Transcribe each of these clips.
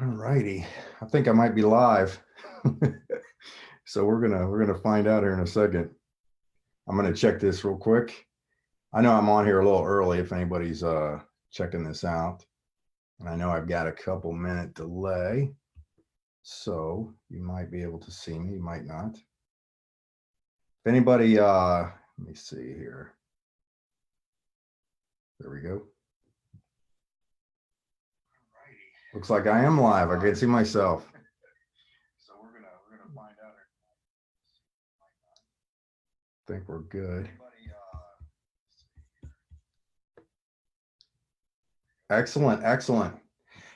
All righty. I think I might be live. So we're gonna find out here in a second. I'm gonna check this real quick. I know I'm on here a little early if anybody's checking this out. And I know I've got a couple minute delay. So you might be able to see me, you might not. If anybody let me see here. There we go. Looks like I am live. I can see myself. So we're gonna find out. I think we're good. Excellent, excellent.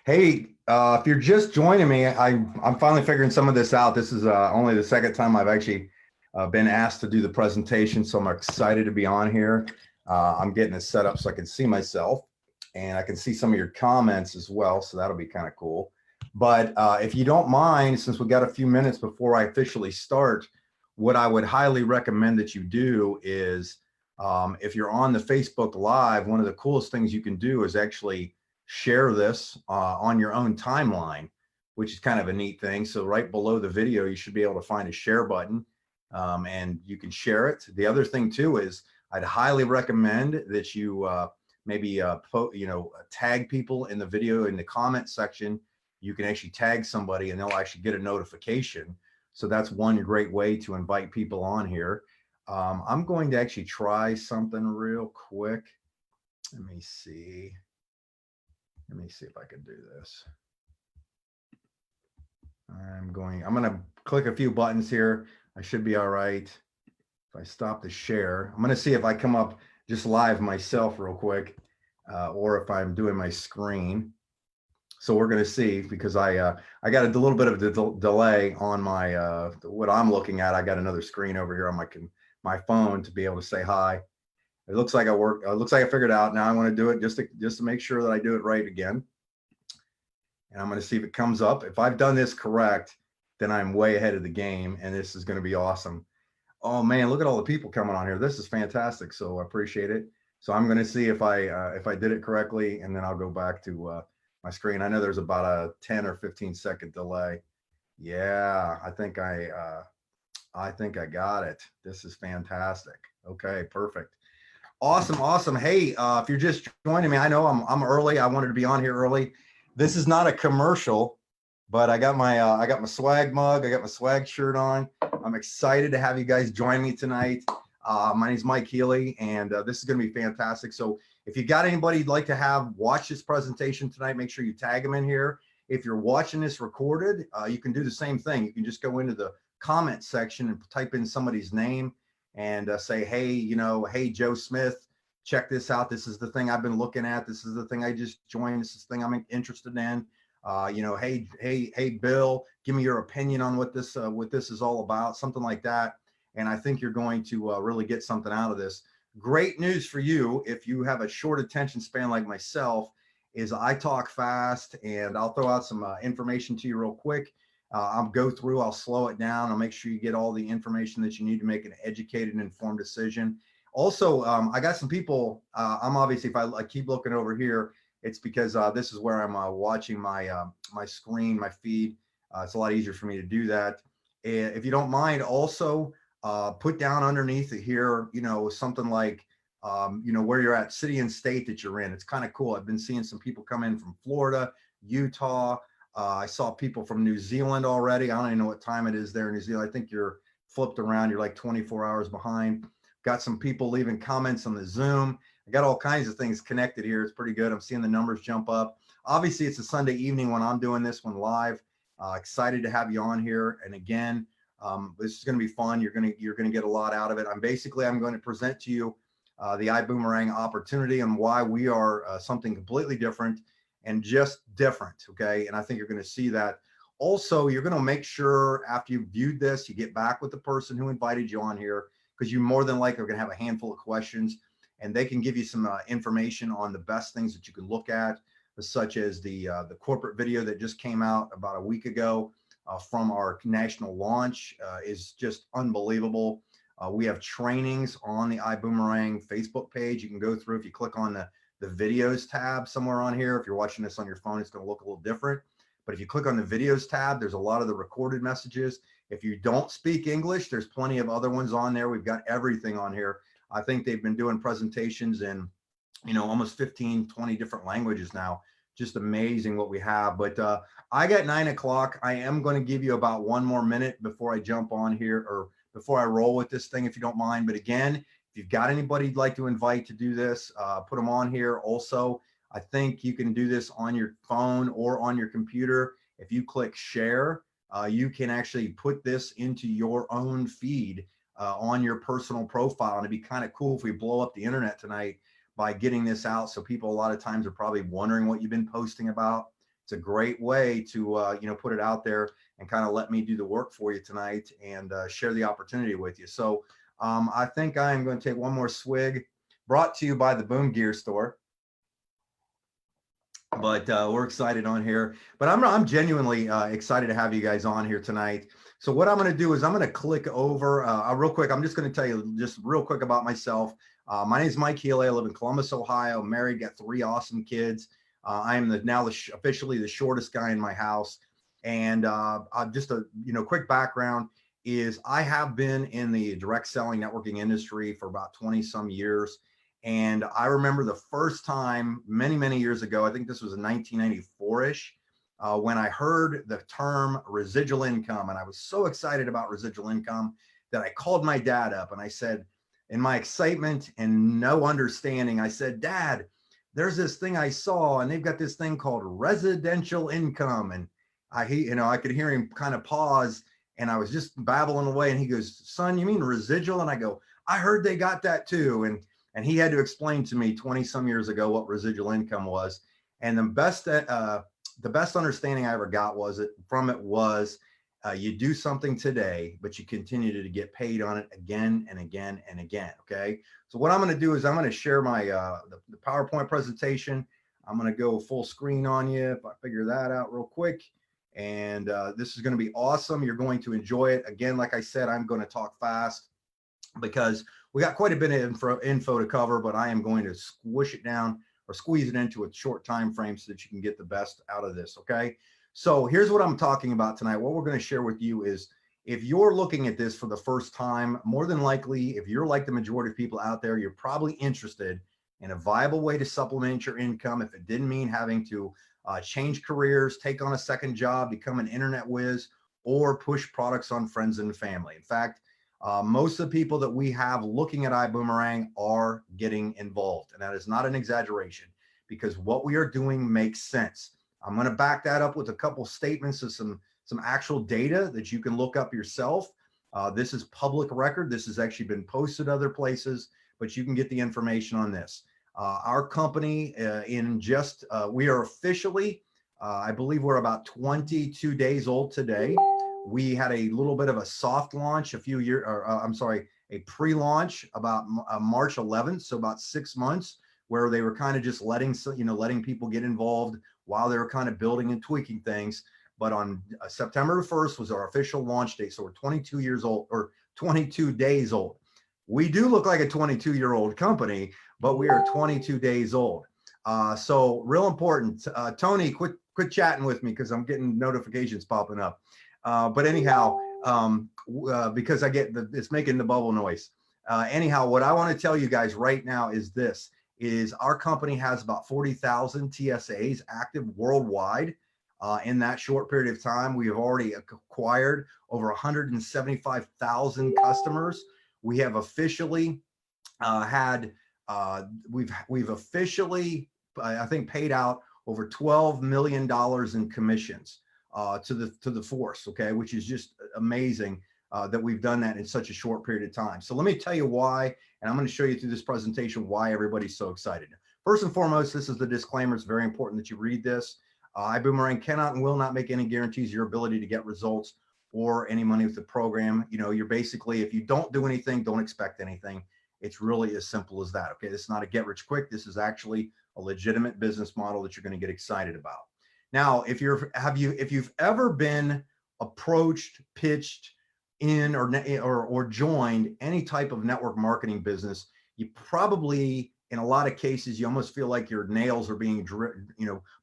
Hey, if you're just joining me, I'm finally figuring some of this out. This is only the second time I've actually been asked to do the presentation, so I'm excited to be on here. I'm getting it set up so I can see myself, and I can see some of your comments as well, so that'll be kind of cool. But if you don't mind, since we got a few minutes before I officially start, what I would highly recommend that you do is, if you're on the Facebook Live, one of the coolest things you can do is actually share this on your own timeline, which is kind of a neat thing. So right below the video, you should be able to find a share button, and you can share it. The other thing too is I'd highly recommend that you maybe tag people in the video in the comment section. You can actually tag somebody and they'll actually get a notification. So that's one great way to invite people on here. I'm going to actually try something real quick. Let me see. Let me see if I can do this. I'm going to click a few buttons here. I should be all right. If I stop the share, I'm going to see if I come up just live myself real quick, or if I'm doing my screen. So we're going to see, because I got a little bit of a delay on my what I'm looking at. I got another screen over here on my phone to be able to say hi. It looks like I worked. It looks like I figured it out. Now I want to do it just to make sure that I do it right again. And I'm going to see if it comes up. If I've done this correct, then I'm way ahead of the game, and this is going to be awesome. Oh man, look at all the people coming on here. This is fantastic. So I appreciate it. So I'm going to see if I did it correctly, and then I'll go back to my screen. I know there's about a 10 or 15-second delay. Yeah, I think I got it. This is fantastic. Okay, perfect. Awesome, awesome. Hey, if you're just joining me, I know I'm early. I wanted to be on here early. This is not a commercial, but I got my swag mug. I got my swag shirt on. I'm excited to have you guys join me tonight. My name's Mike Healy, and this is going to be fantastic. So if you got anybody you'd like to have watch this presentation tonight, make sure you tag them in here. If you're watching this recorded, you can do the same thing. You can just go into the comment section and type in somebody's name and say, hey, hey, Joe Smith, check this out. This is the thing I've been looking at. This is the thing I just joined. This is the thing I'm interested in. Hey, Bill, give me your opinion on what this is all about, something like that. And I think you're going to really get something out of this. Great news for you if you have a short attention span like myself, is I talk fast, and I'll throw out some information to you real quick. I'll go through, I'll slow it down. I'll make sure you get all the information that you need to make an educated and informed decision. Also, I got some people, I'm obviously, if I keep looking over here, it's because this is where I'm watching my screen, my feed. It's a lot easier for me to do that. And if you don't mind, also put down underneath it here, something like, where you're at, city and state that you're in. It's kind of cool. I've been seeing some people come in from Florida, Utah. I saw people from New Zealand already. I don't even know what time it is there in New Zealand. I think you're flipped around. You're like 24 hours behind. Got some people leaving comments on the Zoom. I got all kinds of things connected here. It's pretty good. I'm seeing the numbers jump up. Obviously, it's a Sunday evening when I'm doing this one live. Excited to have you on here. And again, this is going to be fun. You're going to get a lot out of it. I'm going to present to you the iBoomerang opportunity and why we are something completely different and just different. Okay. And I think you're going to see that. Also, you're going to make sure after you've viewed this, you get back with the person who invited you on here, because you more than likely are going to have a handful of questions, and they can give you some information on the best things that you can look at, such as the corporate video that just came out about a week ago from our national launch is just unbelievable. We have trainings on the iBoomerang Facebook page. You can go through if you click on the videos tab somewhere on here. If you're watching this on your phone, it's going to look a little different. But if you click on the videos tab, there's a lot of the recorded messages. If you don't speak English, there's plenty of other ones on there. We've got everything on here. I think they've been doing presentations in, almost 15, 20 different languages now. Just amazing what we have. But I got 9 o'clock. I am going to give you about 1 more minute before I jump on here, or before I roll with this thing, if you don't mind. But again, if you've got anybody you'd like to invite to do this, put them on here. Also, I think you can do this on your phone or on your computer. If you click share, you can actually put this into your own feed on your personal profile. And it'd be kind of cool if we blow up the internet tonight by getting this out. So people a lot of times are probably wondering what you've been posting about. It's a great way to, put it out there and kind of let me do the work for you tonight and share the opportunity with you. So I think I am going to take one more swig, brought to you by the Boom Gear Store. But we're excited on here. But I'm genuinely excited to have you guys on here tonight. So what I'm going to do is I'm going to click over real quick. I'm just going to tell you just real quick about myself. My name is Mike Healy. I live in Columbus, Ohio. Married, got 3 awesome kids. I am officially the shortest guy in my house. And just a quick background is I have been in the direct selling networking industry for about 20 some years. And I remember the first time many, many years ago, I think this was in 1994-ish, when I heard the term residual income. And I was so excited about residual income that I called my dad up and I said, in my excitement and no understanding, I said, Dad, there's this thing I saw and they've got this thing called residential income. And I could hear him kind of pause, and I was just babbling away. And he goes, son, you mean residual? And I go, I heard they got that too. And he had to explain to me 20 some years ago what residual income was. And the best understanding I ever got was you do something today, but you continue to get paid on it again and again and again. Okay. So what I'm going to do is I'm going to share my the PowerPoint presentation. I'm going to go full screen on you if I figure that out real quick. And this is going to be awesome. You're going to enjoy it. Again, like I said, I'm going to talk fast because we got quite a bit of info to cover, but I am going to squish it down or squeeze it into a short time frame so that you can get the best out of this. Okay. So here's what I'm talking about tonight. What we're going to share with you is, if you're looking at this for the first time, more than likely, if you're like the majority of people out there, you're probably interested in a viable way to supplement your income. If it didn't mean having to change careers, take on a second job, become an internet whiz, or push products on friends and family. In fact, most of the people that we have looking at iBoomerang are getting involved. And that is not an exaggeration, because what we are doing makes sense. I'm going to back that up with a couple statements of some actual data that you can look up yourself. This is public record. This has actually been posted other places, but you can get the information on this. Our company we are officially, I believe we're about 22 days old today. We had a little bit of a soft launch a pre-launch about March 11th. So about 6 months, where they were kind of just letting people get involved while they were kind of building and tweaking things. But on September 1st was our official launch date. So we're 22 years old, or 22 days old. We do look like a 22-year-old company, but we are 22 days old. So real important. Tony, quit chatting with me because I'm getting notifications popping up. But anyhow, because it's making the bubble noise. Anyhow, what I want to tell you guys right now is our company has about 40,000 TSAs active worldwide. In that short period of time, we have already acquired over 175,000 customers. We have officially we've officially, I think, paid out over $12 million in commissions to the force, okay, which is just amazing that we've done that in such a short period of time. So let me tell you why, and I'm going to show you through this presentation why everybody's so excited. First and foremost, this is the disclaimer. It's very important that you read this. iBoomerang cannot and will not make any guarantees your ability to get results or any money with the program. You're basically, if you don't do anything, don't expect anything. It's really as simple as that. Okay, this is not a get rich quick. This is actually a legitimate business model that you're going to get excited about. Now, if you've ever been approached, pitched in, or joined any type of network marketing business, you probably, in a lot of cases, you almost feel like your nails are being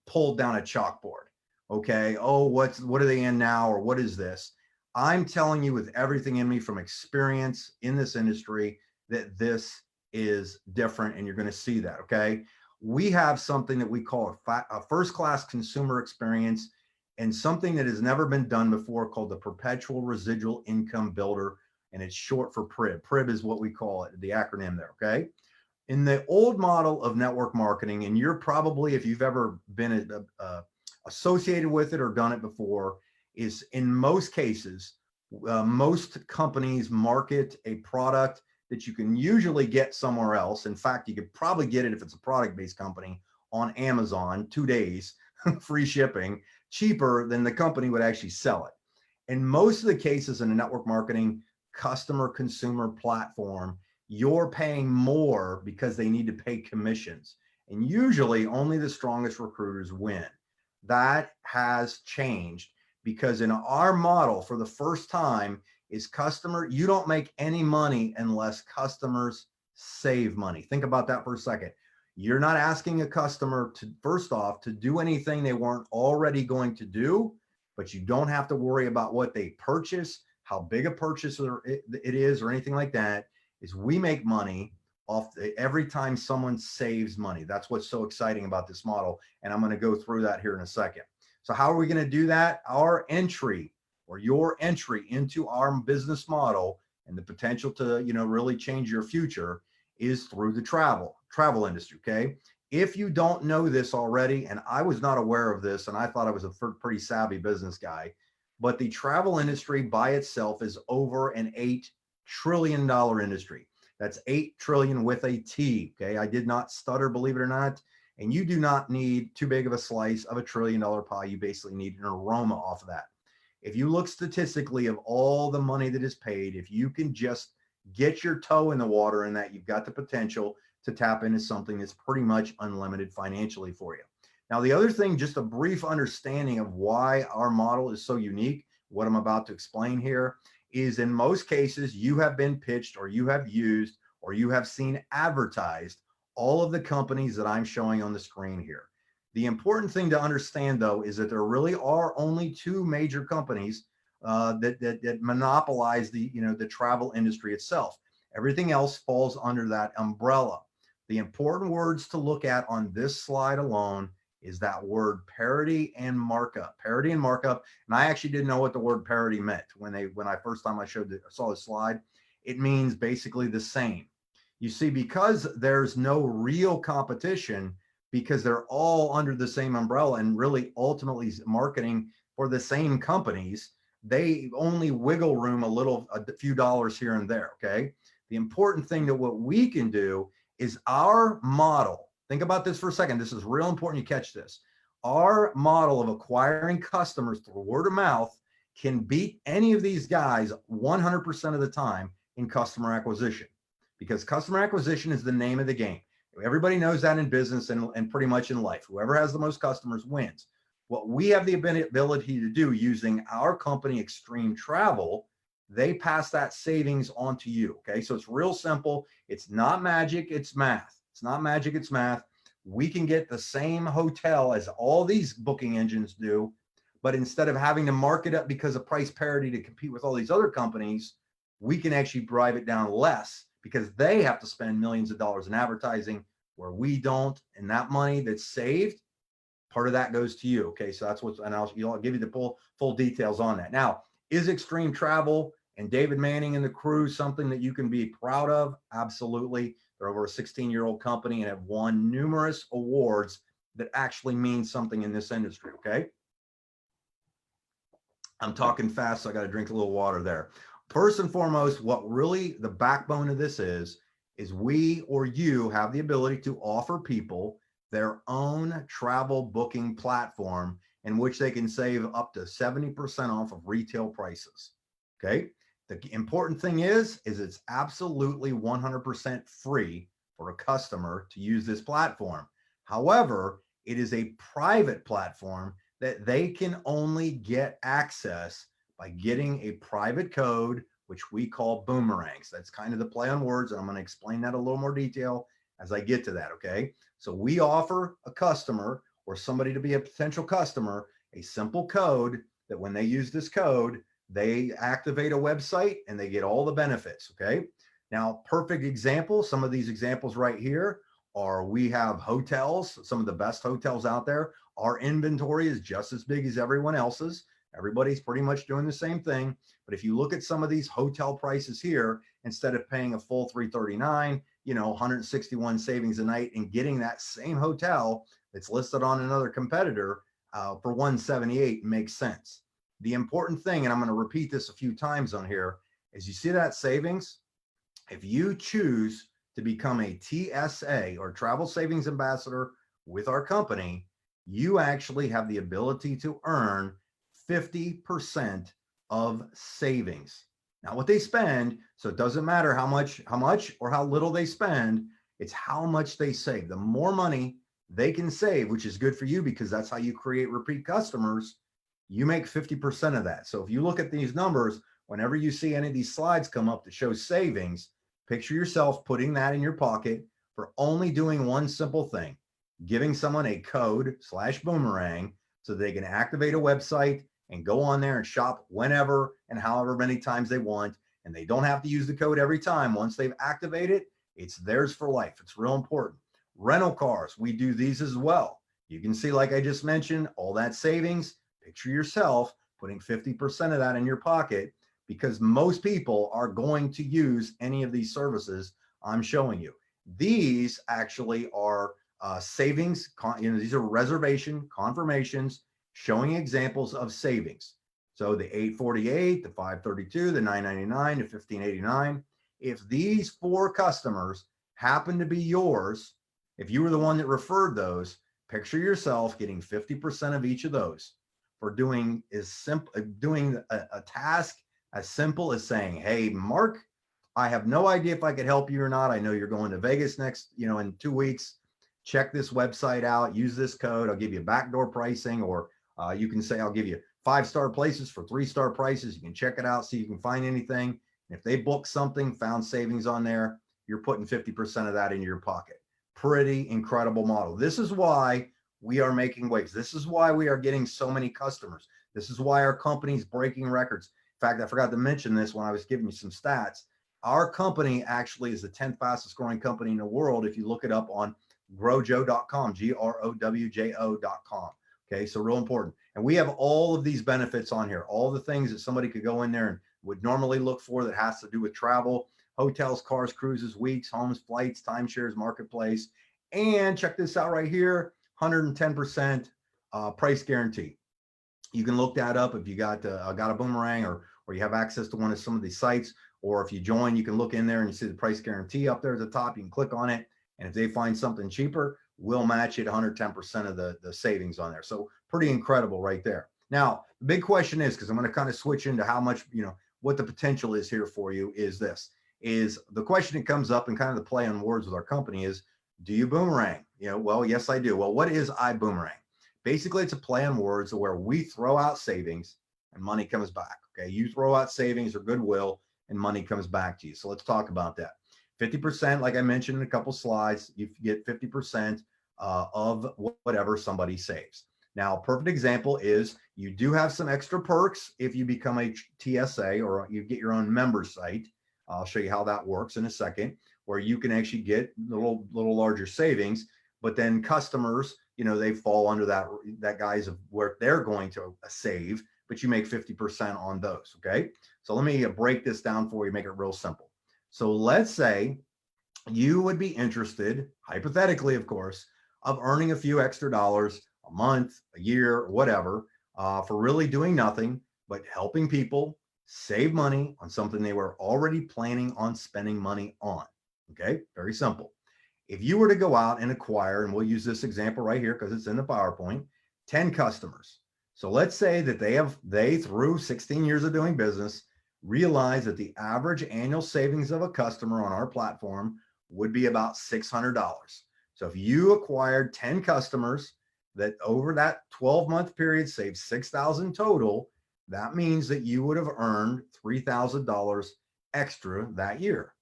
pulled down a chalkboard. Okay. Oh, what are they in now? Or what is this? I'm telling you with everything in me from experience in this industry that this is different and you're going to see that. Okay. We have something that we call a first class consumer experience and something that has never been done before called the Perpetual Residual Income Builder. And it's short for PRIB. PRIB is what we call it, the acronym there. Okay. In the old model of network marketing, and you're probably, if you've ever been associated with it or done it before, is in most cases, most companies market a product that you can usually get somewhere else. In fact, you could probably get it if it's a product-based company on Amazon, 2 days, free shipping, cheaper than the company would actually sell it. In most of the cases in a network marketing customer consumer platform, you're paying more because they need to pay commissions. And usually only the strongest recruiters win. That has changed because in our model for the first time is customer, you don't make any money unless customers save money. Think about that for a second. You're not asking a customer to, first off, to do anything they weren't already going to do, but you don't have to worry about what they purchase, how big a purchase it is, or anything like that. Is we make money off every time someone saves money. That's what's so exciting about this model. And I'm going to go through that here in a second. So how are we going to do that? Our entry or your entry into our business model and the potential to, really change your future is through the travel industry. Okay. If you don't know this already, and I was not aware of this, and I thought I was a pretty savvy business guy, but the travel industry by itself is over an $8 trillion industry. That's 8 trillion with a T. Okay. I did not stutter, believe it or not. And you do not need too big of a slice of $1 trillion pie. You basically need an aroma off of that. If you look statistically of all the money that is paid, if you can just get your toe in the water in that, you've got the potential to tap into something that's pretty much unlimited financially for you. Now, the other thing, just a brief understanding of why our model is so unique, what I'm about to explain here, is in most cases, you have been pitched or you have used or you have seen advertised all of the companies that I'm showing on the screen here. The important thing to understand, though, is that there really are only two major companies that monopolize the travel industry itself. Everything else falls under that umbrella. The important words to look at on this slide alone is that word parity and markup. Parity and markup. And I actually didn't know what the word parity meant when I first time I saw the slide. It means basically the same. You see, because there's no real competition, because they're all under the same umbrella and really ultimately marketing for the same companies, they only wiggle room a few dollars here and there. Okay. The important thing that what we can do is our model. Think about this for a second. This is real important. You catch this. Our model of acquiring customers through word of mouth can beat any of these guys 100% of the time in customer acquisition, because customer acquisition is the name of the game. Everybody knows that in business and pretty much in life. Whoever has the most customers wins. What we have the ability to do using our company, Extreme Travel, they pass that savings on to you. Okay. So it's real simple. It's not magic. It's math. It's not magic. It's math. We can get the same hotel as all these booking engines do, but instead of having to mark it up because of price parity to compete with all these other companies, we can actually drive it down less because they have to spend millions of dollars in advertising where we don't. And that money that's saved, part of that goes to you. Okay. So that's and I'll give you the full details on that. Now, is Extreme Travel and David Manning and the crew something that you can be proud of? Absolutely. They're over a 16-year-old company and have won numerous awards that actually mean something in this industry. Okay. I'm talking fast, so I got to drink a little water there. First and foremost, what really the backbone of this is we or you have the ability to offer people their own travel booking platform in which they can save up to 70% off of retail prices. Okay. The important thing is it's absolutely 100% free for a customer to use this platform. However, it is a private platform that they can only get access by getting a private code, which we call boomerangs. That's kind of the play on words. And I'm going to explain that a little more detail as I get to that. Okay. So we offer a customer or somebody to be a potential customer a simple code that when they use this code, they activate a website and they get all the benefits. Okay. Now, perfect example, some of these examples right here are we have hotels, some of the best hotels out there. Our inventory is just as big as everyone else's. Everybody's pretty much doing the same thing. But if you look at some of these hotel prices here, instead of paying a full 339, 161 savings a night and getting that same hotel that's listed on another competitor for 178 makes sense. The important thing, and I'm going to repeat this a few times on here, is you see that savings. If you choose to become a TSA or Travel Savings Ambassador with our company, you actually have the ability to earn 50% of savings. Not what they spend, so it doesn't matter how much or how little they spend, it's how much they save. The more money they can save, which is good for you because that's how you create repeat customers, you make 50% of that. So if you look at these numbers, whenever you see any of these slides come up that show savings, picture yourself putting that in your pocket for only doing one simple thing, giving someone a code /boomerang so they can activate a website and go on there and shop whenever and however many times they want. And they don't have to use the code every time. Once they've activated it, it's theirs for life. It's real important. Rental cars, we do these as well. You can see, like I just mentioned, all that savings. Picture yourself putting 50% of that in your pocket because most people are going to use any of these services I'm showing you. These actually are savings, these are reservation confirmations showing examples of savings. So the 848, the 532, the 999, the 1589. If these 4 customers happen to be yours, if you were the one that referred those, picture yourself getting 50% of each of those for doing a task as simple as saying, hey, Mark, I have no idea if I could help you or not. I know you're going to Vegas next, in 2 weeks. Check this website out, use this code. I'll give you backdoor pricing, or you can say, I'll give you 5-star places for 3-star prices. You can check it out, see if you can find anything. And if they book something, found savings on there, you're putting 50% of that in your pocket. Pretty incredible model. This is why we are making waves. This is why we are getting so many customers. This is why our company's breaking records. In fact, I forgot to mention this when I was giving you some stats. Our company actually is the 10th fastest growing company in the world. If you look it up on growjo.com, growjo.com. Okay, so real important. And we have all of these benefits on here, all the things that somebody could go in there and would normally look for that has to do with travel, hotels, cars, cruises, weeks, homes, flights, timeshares, marketplace. And check this out right here, 110% price guarantee. You can look that up if you got a boomerang or you have access to one of some of these sites, or if you join, you can look in there and you see the price guarantee up there at the top. You can click on it, and if they find something cheaper, we'll match it 110% of the savings on there. So pretty incredible right there. Now, the big question is, because I'm going to kind of switch into how much, what the potential is here for you, is the question that comes up and kind of the play on words with our company is, do you boomerang? Well, yes, I do. Well, what is iBoomerang? Basically, it's a play on words where we throw out savings and money comes back. Okay, you throw out savings or goodwill and money comes back to you. So let's talk about that. 50%, like I mentioned in a couple slides, you get 50% of whatever somebody saves. Now, a perfect example is you do have some extra perks if you become a TSA or you get your own member site. I'll show you how that works in a second, where you can actually get a little larger savings, but then customers, they fall under that guise of where they're going to save, but you make 50% on those. Okay. So let me break this down for you, make it real simple. So let's say you would be interested, hypothetically, of course, of earning a few extra dollars a month, a year, whatever, for really doing nothing but helping people save money on something they were already planning on spending money on. Okay, very simple. If you were to go out and acquire, and we'll use this example right here because it's in the PowerPoint, 10 customers. So let's say that they through 16 years of doing business, realize that the average annual savings of a customer on our platform would be about $600. So if you acquired 10 customers that over that 12-month period saved $6,000 total, that means that you would have earned $3,000 extra that year.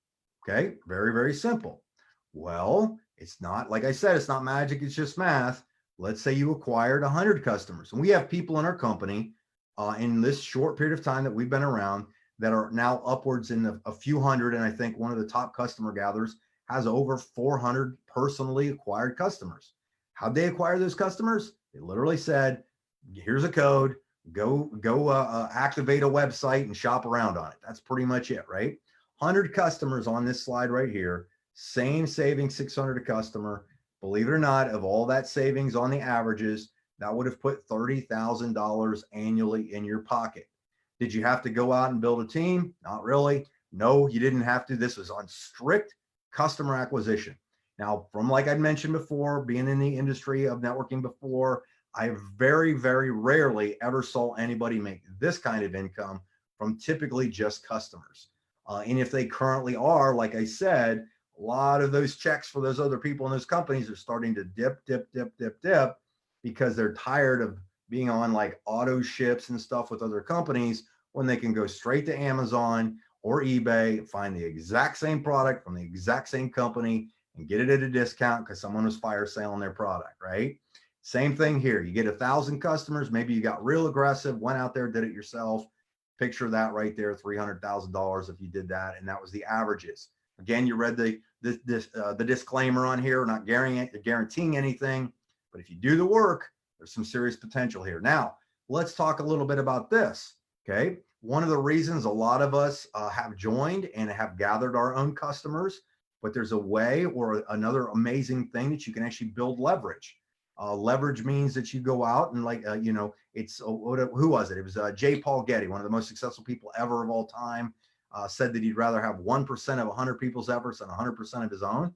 Okay, very, very simple. Well, it's not, like I said, it's not magic, it's just math. Let's say you acquired 100 customers, and we have people in our company in this short period of time that we've been around that are now upwards in a few hundred. And I think one of the top customer gatherers has over 400 personally acquired customers. How'd they acquire those customers? They literally said, here's a code, go activate a website and shop around on it. That's pretty much it, right? 100 customers on this slide right here, same savings, 600 a customer. Believe it or not, of all that savings on the averages, that would have put $30,000 annually in your pocket. Did you have to go out and build a team? Not really. No, you didn't have to. This was on strict customer acquisition. Now, from like I mentioned before, being in the industry of networking before, I very, very rarely ever saw anybody make this kind of income from typically just customers. And if they currently are, like I said, a lot of those checks for those other people in those companies are starting to dip because they're tired of being on like auto ships and stuff with other companies when they can go straight to Amazon or eBay, find the exact same product from the exact same company and get it at a discount because someone was fire selling their product, right? Same thing here. You get 1,000 customers. Maybe you got real aggressive, went out there, did it yourself. Picture that right there, $300,000 if you did that. And that was the averages. Again, you read the disclaimer on here, not guaranteeing anything, but if you do the work, there's some serious potential here. Now, let's talk a little bit about this, okay? One of the reasons a lot of us have joined and have gathered our own customers, but there's a way or another amazing thing that you can actually build leverage. Leverage means that you go out and it's who was it? It was J. Paul Getty, one of the most successful people ever of all time. Said that he'd rather have 1% of 100 people's efforts than 100% of his own.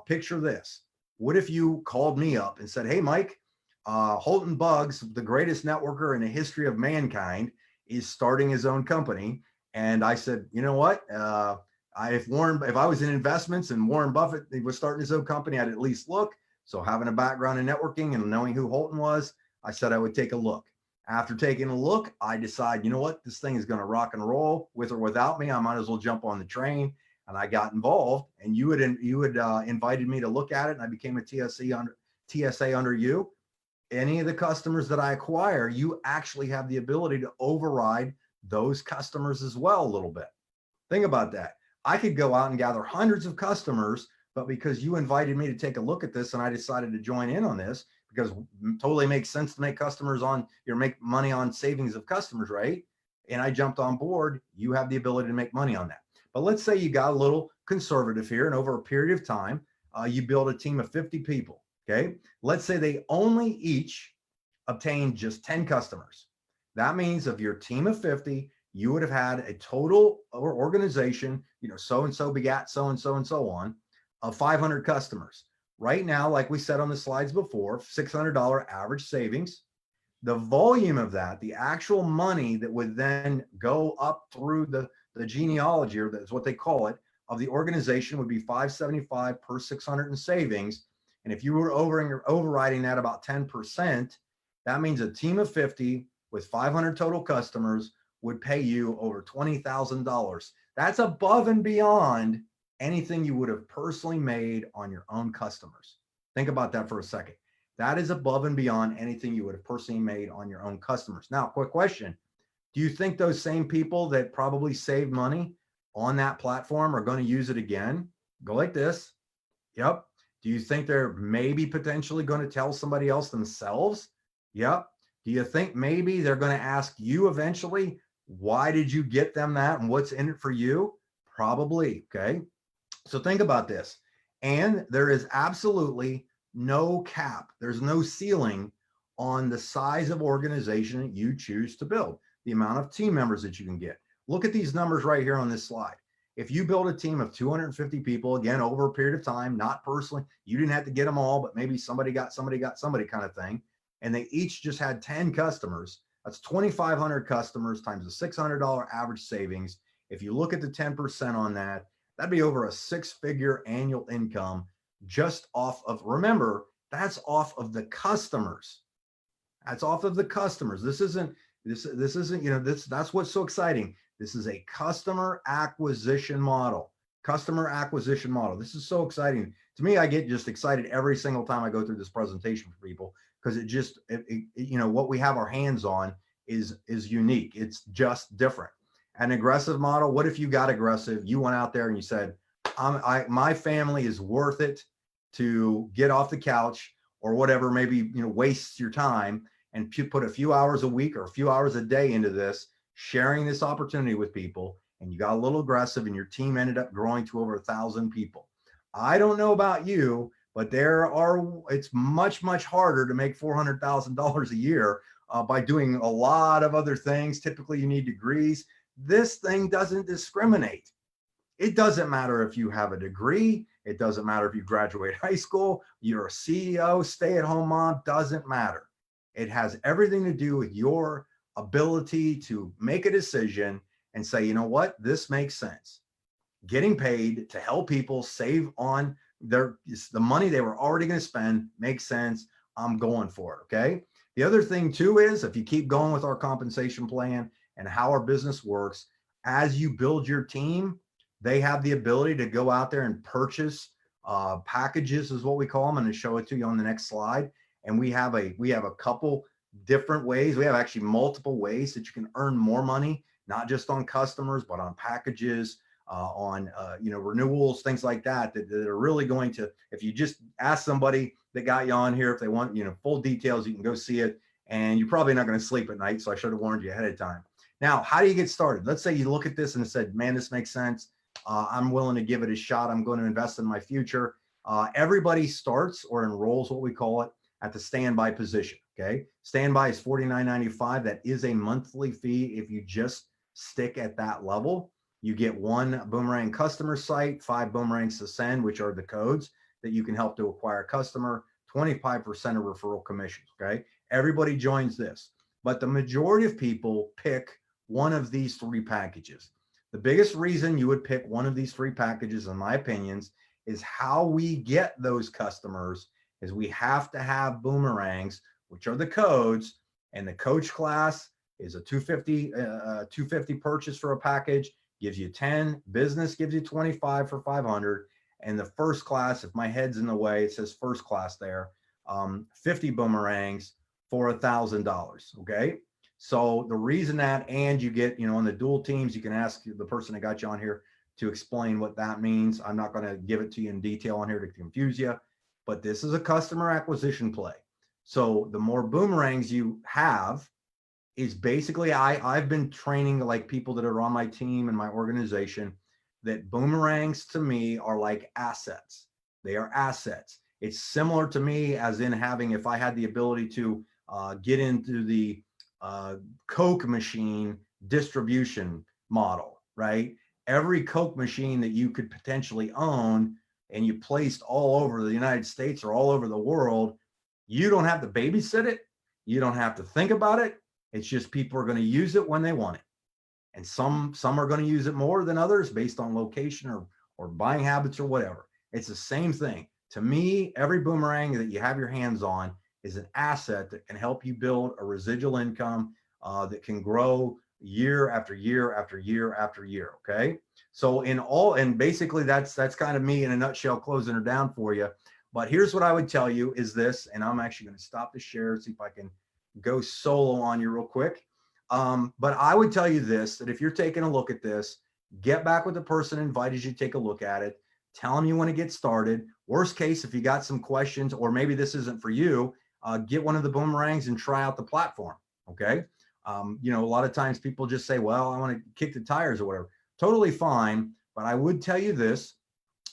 Picture this. What if you called me up and said, hey, Mike, Holton Buggs, the greatest networker in the history of mankind, is starting his own company. And I said, you know what? If I was in investments and Warren Buffett was starting his own company, I'd at least look. So having a background in networking and knowing who Holton was, I said I would take a look. After taking a look, I decide, you know what, this thing is going to rock and roll with or without me. I might as well jump on the train. And I got involved, and you had invited me to look at it, and I became a TSA under you. Any of the customers that I acquire, you actually have the ability to override those customers as well a little bit. Think about that. I could go out and gather hundreds of customers, but because you invited me to take a look at this and I decided to join in on this, because it totally makes sense to make customers make money on savings of customers, right? And I jumped on board, you have the ability to make money on that. But let's say you got a little conservative here, and over a period of time, you build a team of 50 people, okay? Let's say they only each obtained just 10 customers. That means of your team of 50, you would have had a total or organization, so-and-so begat so-and-so and so on, of 500 customers. Right now, like we said on the slides before, $600 average savings. The volume of that, the actual money that would then go up through the genealogy, or that's what they call it, of the organization would be $575 per 600 in savings. And if you were overriding that about 10%, that means a team of 50 with 500 total customers would pay you over $20,000. That's above and beyond anything you would have personally made on your own customers. Think about that for a second. That is above and beyond anything you would have personally made on your own customers. Now, quick question. Do you think those same people that probably saved money on that platform are going to use it again? Go like this. Yep. Do you think they're maybe potentially going to tell somebody else themselves? Yep. Do you think maybe they're going to ask you eventually, why did you get them that and what's in it for you? Probably. Okay. So think about this. And there is absolutely no cap. There's no ceiling on the size of organization you choose to build, the amount of team members that you can get. Look at these numbers right here on this slide. If you build a team of 250 people, again, over a period of time, not personally, you didn't have to get them all, but maybe somebody got somebody kind of thing, and they each just had 10 customers, that's 2,500 customers times the $600 average savings. If you look at the 10% on that, that'd be over a six-figure annual income just off of, remember, that's off of the customers. That's off of the customers. This isn't, that's what's so exciting. This is a customer acquisition model. Customer acquisition model. This is so exciting. To me, I get just excited every single time I go through this presentation for people because you know, what we have our hands on is unique. It's just different. An aggressive model. What if you got aggressive? You went out there and you said, my family is worth it to get off the couch or whatever, maybe, you know, waste your time and put a few hours a week or a few hours a day into this, sharing this opportunity with people. And you got a little aggressive and your team ended up growing to over 1,000 people. I don't know about you, but it's much, much harder to make $400,000 a year by doing a lot of other things. Typically you need degrees. This thing doesn't discriminate. It doesn't matter if you have a degree. It doesn't matter if you graduate high school, you're a CEO, stay-at-home mom, doesn't matter. It has everything to do with your ability to make a decision and say, you know what, this makes sense. Getting paid to help people save on the money they were already going to spend makes sense. I'm going for it. Okay. The other thing too is if you keep going with our compensation plan and how our business works, as you build your team, they have the ability to go out there and purchase packages, is what we call them. I'm going to show it to you on the next slide. And we have a couple different ways. We have actually multiple ways that you can earn more money, not just on customers, but on packages, on you know, renewals, things like that, that are really going to, if you just ask somebody that got you on here, if they want, you know, full details, you can go see it. And you're probably not going to sleep at night. So I should have warned you ahead of time. Now, how do you get started? Let's say you look at this and said, man, this makes sense. I'm willing to give it a shot. I'm going to invest in my future. Everybody starts or enrolls, what we call it, at the standby position. Okay. Standby is $49.95. That is a monthly fee. If you just stick at that level, you get 1 Boomerang customer site, 5 Boomerangs to send, which are the codes that you can help to acquire a customer, 25% of referral commissions. Okay. Everybody joins this, but the majority of people pick one of these 3 packages. The biggest reason you would pick one of these 3 packages, in my opinions, is how we get those customers is we have to have Boomerangs, which are the codes, and the coach class is a $250 purchase for a package, gives you 10, business gives you 25 for 500, and the first class, if my head's in the way, it says first class there, 50 Boomerangs for $1,000. Okay. So the reason that, and you get, you know, on the dual teams, you can ask the person that got you on here to explain what that means. I'm not going to give it to you in detail on here to confuse you, but this is a customer acquisition play. So the more Boomerangs you have is basically, I've been training like people that are on my team and my organization that Boomerangs to me are like assets. They are assets. It's similar to me as in having, if I had the ability to get into the Coke machine distribution model, right? Every Coke machine that you could potentially own and you placed all over the United States or all over the world, you don't have to babysit it. You don't have to think about it. It's just people are going to use it when they want it. And some are going to use it more than others based on location or buying habits or whatever. It's the same thing. To me, every Boomerang that you have your hands on is an asset that can help you build a residual income that can grow year after year after year after year. Okay. So and basically that's kind of me in a nutshell, closing her down for you. But here's what I would tell you is this, and I'm actually going to stop the share, see if I can go solo on you real quick. But I would tell you this, that if you're taking a look at this, get back with the person who invited you to take a look at it. Tell them you want to get started. Worst case, if you got some questions, or maybe this isn't for you, get one of the Boomerangs and try out the platform. Okay. You know, a lot of times people just say, well, I want to kick the tires or whatever. Totally fine. But I would tell you this,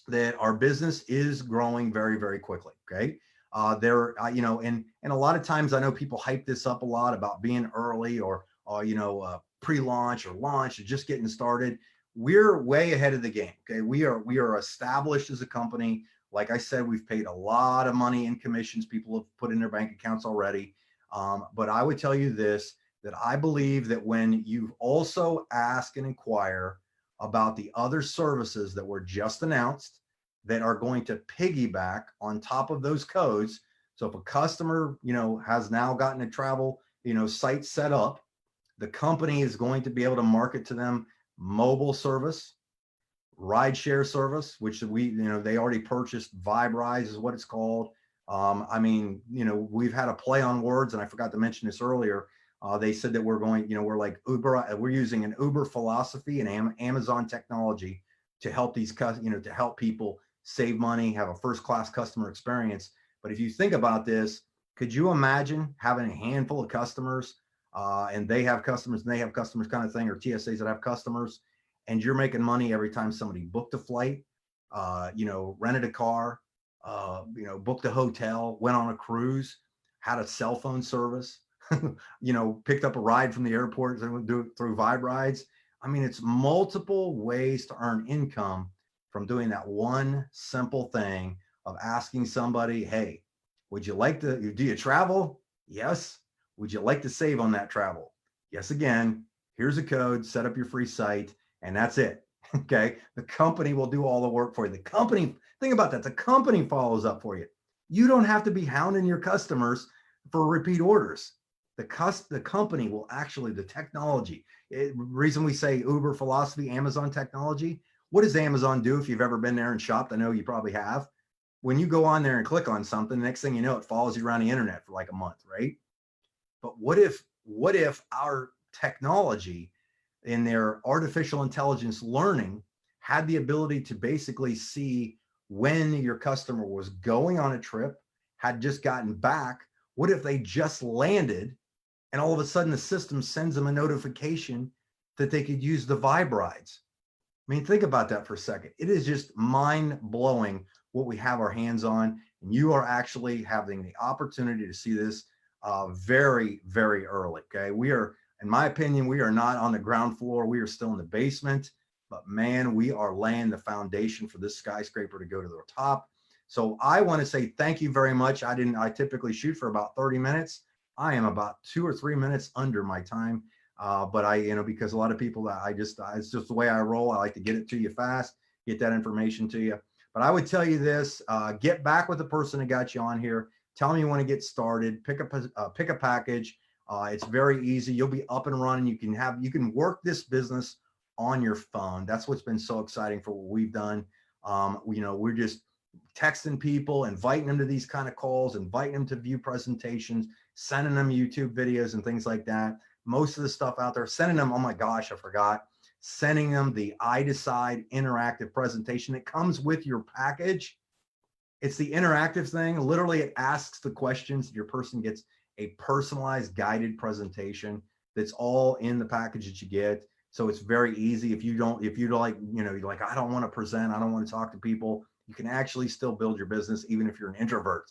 that our business is growing very, very quickly. Okay. You know, and a lot of times I know people hype this up a lot about being early or you know, pre-launch or launch or just getting started. We're way ahead of the game. Okay. We are established as a company. Like I said, we've paid a lot of money in commissions people have put in their bank accounts already. But I would tell you this, that I believe that when you also ask and inquire about the other services that were just announced that are going to piggyback on top of those codes. So if a customer, you know, has now gotten a travel, you know, site set up, the company is going to be able to market to them mobile service, rideshare service, which we, you know, they already purchased. VibeRise is what it's called. I mean, we've had a play on words, and I forgot to mention this earlier. They said that we're going, we're like Uber, we're using an Uber philosophy and Amazon technology to help to help people save money, have a first-class customer experience. But if you think about this, could you imagine having a handful of customers, and they have customers and they have customers kind of thing, or TSAs that have customers, and you're making money every time somebody booked a flight, rented a car, booked a hotel, went on a cruise, had a cell phone service, picked up a ride from the airport and do it through Vibe Rides. I mean, it's multiple ways to earn income from doing that one simple thing of asking somebody, hey, would you like to, do you travel? Yes. Would you like to save on that travel? Yes. Again, here's a code, set up your free site, and that's it. Okay. The company will do all the work for you. The company, think about that. The company follows up for you. You don't have to be hounding your customers for repeat orders. The company will actually, the technology, reason we say Uber philosophy, Amazon technology. What does Amazon do? If you've ever been there and shopped, I know you probably have. When you go on there and click on something, the next thing you know, it follows you around the internet for like a month, right? But what if our technology in their artificial intelligence learning had the ability to basically see when your customer was going on a trip, had just gotten back? What if they just landed and all of a sudden the system sends them a notification that they could use the Vibe Rides? I mean, think about that for a second. It is just mind blowing what we have our hands on. And you are actually having the opportunity to see this very, very early. Okay. We are, in my opinion, we are not on the ground floor. We are still in the basement, but man, we are laying the foundation for this skyscraper to go to the top. So I want to say thank you very much. I typically shoot for about 30 minutes. I am about 2 or 3 minutes under my time. But because a lot of people, it's just the way I roll. I like to get it to you fast, get that information to you. But I would tell you this, get back with the person that got you on here. Tell them you want to get started, pick a package. It's very easy. You'll be up and running. You can work this business on your phone. That's what's been so exciting for what we've done. We're just texting people, inviting them to these kind of calls, inviting them to view presentations, sending them YouTube videos and things like that. Most of the stuff out there, sending them, oh my gosh, I forgot, sending them the iDecide interactive presentation that comes with your package. It's the interactive thing. Literally, it asks the questions. Your person gets a personalized guided presentation that's all in the package that you get. So it's very easy. If you like, you're like, I don't want to present, I don't want to talk to people, you can actually still build your business, even if you're an introvert.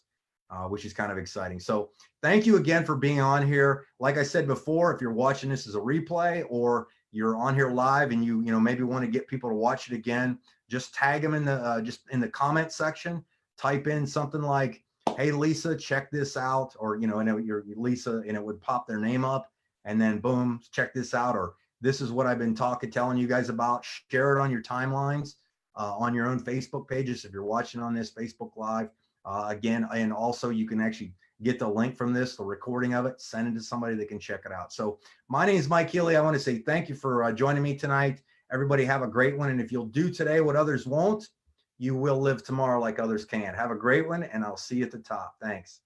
Which is kind of exciting. So thank you again for being on here. Like I said before, if you're watching this as a replay or you're on here live and you maybe want to get people to watch it again, just tag them in the comment section. Type in something like, "Hey Lisa, check this out," or you're Lisa, and it would pop their name up, and then boom, check this out, or this is what I've been telling you guys about. Share it on your timelines, on your own Facebook pages if you're watching on this Facebook Live. Again, and also you can actually get the link from this, the recording of it, send it to somebody that can check it out. So my name is Mike Healy. I want to say thank you for joining me tonight. Everybody have a great one. And if you'll do today what others won't, you will live tomorrow like others can. Have a great one, and I'll see you at the top. Thanks.